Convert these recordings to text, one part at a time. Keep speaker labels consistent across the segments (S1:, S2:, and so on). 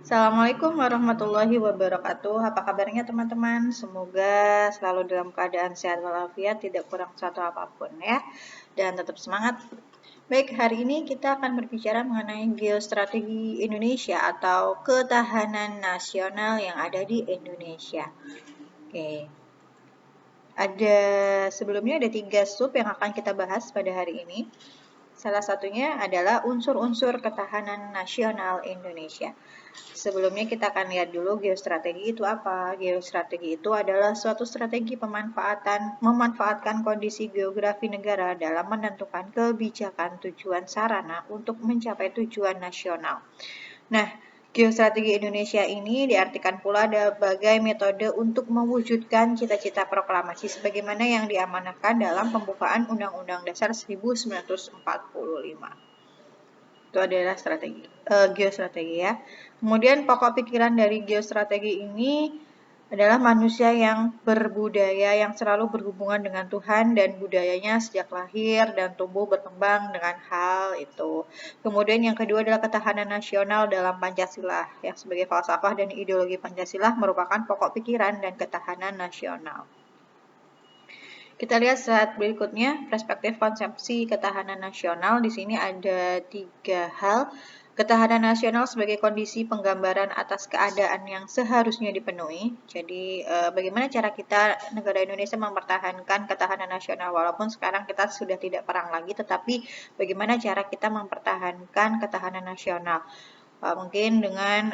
S1: Assalamualaikum warahmatullahi wabarakatuh. Apa kabarnya teman-teman? Semoga selalu dalam keadaan sehat walafiat, tidak kurang satu apapun ya. Dan tetap semangat. Baik, hari ini kita akan berbicara mengenai geostrategi Indonesia atau ketahanan nasional yang ada di Indonesia. Oke. Sebelumnya ada 3 sub yang akan kita bahas pada hari ini. Salah satunya adalah unsur-unsur ketahanan nasional Indonesia. Sebelumnya kita akan lihat dulu geostrategi itu apa. Geostrategi itu adalah suatu strategi memanfaatkan kondisi geografi negara dalam menentukan kebijakan tujuan sarana untuk mencapai tujuan nasional. Nah, geostrategi Indonesia ini diartikan pula sebagai metode untuk mewujudkan cita-cita proklamasi sebagaimana yang diamanahkan dalam pembukaan Undang-Undang Dasar 1945. Itu adalah geostrategi ya. Kemudian pokok pikiran dari geostrategi ini adalah manusia yang berbudaya yang selalu berhubungan dengan Tuhan dan budayanya sejak lahir dan tumbuh berkembang dengan hal itu. Kemudian yang kedua adalah ketahanan nasional dalam Pancasila yang sebagai falsafah dan ideologi Pancasila merupakan pokok pikiran dan ketahanan nasional. Kita lihat slide berikutnya, perspektif konsepsi ketahanan nasional. Di sini ada 3 hal. Ketahanan nasional sebagai kondisi penggambaran atas keadaan yang seharusnya dipenuhi. Jadi, bagaimana cara kita negara Indonesia mempertahankan ketahanan nasional walaupun sekarang kita sudah tidak perang lagi, tetapi bagaimana cara kita mempertahankan ketahanan nasional. Mungkin dengan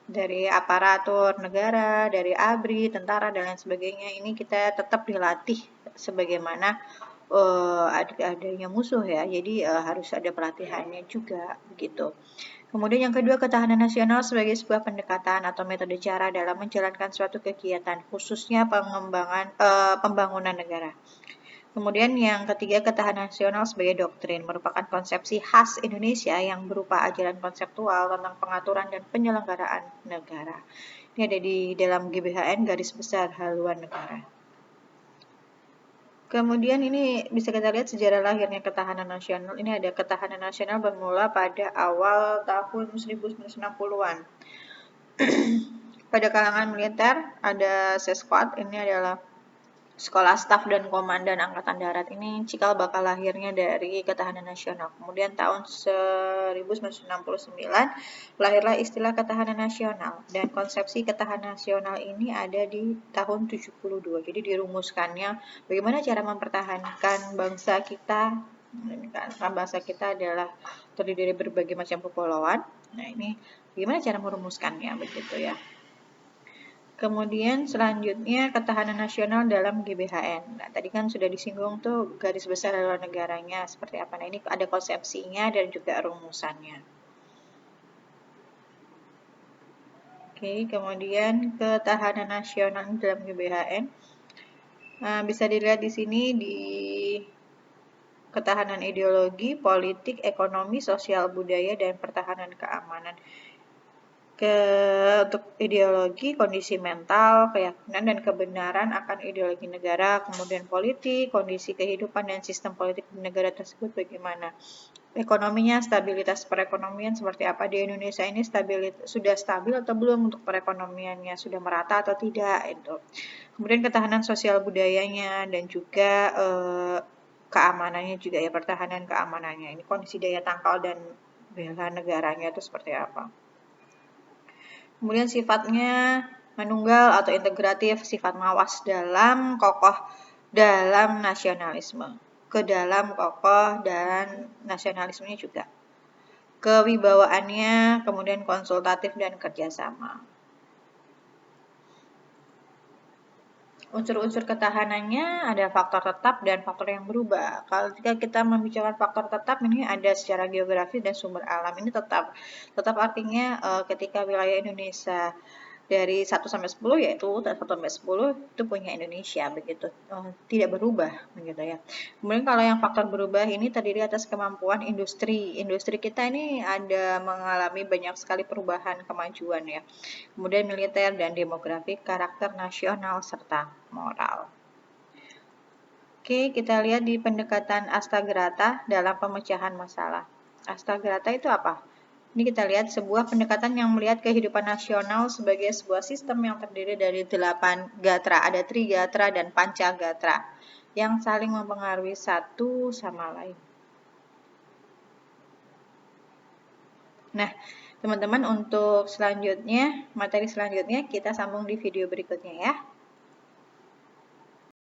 S1: dari aparatur negara, dari ABRI, tentara, dan lain sebagainya, ini kita tetap dilatih sebagaimana adanya musuh ya, jadi harus ada pelatihannya juga begitu. Kemudian yang kedua, ketahanan nasional sebagai sebuah pendekatan atau metode cara dalam menjalankan suatu kegiatan, khususnya pembangunan negara. Kemudian yang ketiga, ketahanan nasional sebagai doktrin merupakan konsepsi khas Indonesia yang berupa ajaran konseptual tentang pengaturan dan penyelenggaraan negara. Ini ada di dalam GBHN garis besar haluan negara. Kemudian ini bisa kita lihat sejarah lahirnya ketahanan nasional. Ini ada ketahanan nasional bermula pada awal tahun 1960-an. Pada kalangan militer ada Sesquad, ini adalah Sekolah Staf dan Komandan Angkatan Darat. Ini cikal bakal lahirnya dari ketahanan nasional. Kemudian tahun 1969 lahirlah istilah ketahanan nasional. Dan konsepsi ketahanan nasional ini ada di tahun 72. Jadi dirumuskannya bagaimana cara mempertahankan bangsa kita. Karena bangsa kita adalah terdiri dari berbagai macam kepulauan. Nah, ini bagaimana cara merumuskannya begitu ya. Kemudian selanjutnya ketahanan nasional dalam GBHN. Nah, tadi kan sudah disinggung tuh garis besar haluan negaranya seperti apa. Nah, ini ada konsepsinya dan juga rumusannya. Oke, kemudian ketahanan nasional dalam GBHN. Nah, bisa dilihat di sini di ketahanan ideologi, politik, ekonomi, sosial, budaya, dan pertahanan keamanan. Untuk ideologi, kondisi mental, keyakinan, dan kebenaran akan ideologi negara, kemudian politik, kondisi kehidupan dan sistem politik di negara tersebut bagaimana. Ekonominya, stabilitas perekonomian seperti apa di Indonesia ini sudah stabil atau belum untuk perekonomiannya, sudah merata atau tidak itu. Kemudian ketahanan sosial budayanya dan juga keamanannya juga ya, pertahanan keamanannya. Ini kondisi daya tangkal dan bela negaranya itu seperti apa. Kemudian sifatnya menunggal atau integratif, sifat mawas kokoh dalam nasionalisme. Ke dalam kokoh dan nasionalismenya juga. Kewibawaannya, kemudian konsultatif dan kerjasama. Unsur-unsur ketahanannya ada faktor tetap dan faktor yang berubah. Kalau kita membicarakan faktor tetap, ini ada secara geografi dan sumber alam. Ini tetap artinya ketika wilayah Indonesia dari 1 sampai 10 yaitu 1 sampai 10 itu punya Indonesia begitu. Tidak berubah begitu ya. Kemudian kalau yang faktor berubah ini terdiri atas kemampuan industri. Industri kita ini ada mengalami banyak sekali perubahan kemajuan ya. Kemudian militer dan demografi, karakter nasional serta moral. Oke, kita lihat di pendekatan Astagrata dalam pemecahan masalah. Astagrata itu apa? Ini kita lihat sebuah pendekatan yang melihat kehidupan nasional sebagai sebuah sistem yang terdiri dari 8 gatra. Ada trigatra dan pancagatra yang saling mempengaruhi satu sama lain. Nah, teman-teman, untuk selanjutnya, materi selanjutnya kita sambung di video berikutnya ya.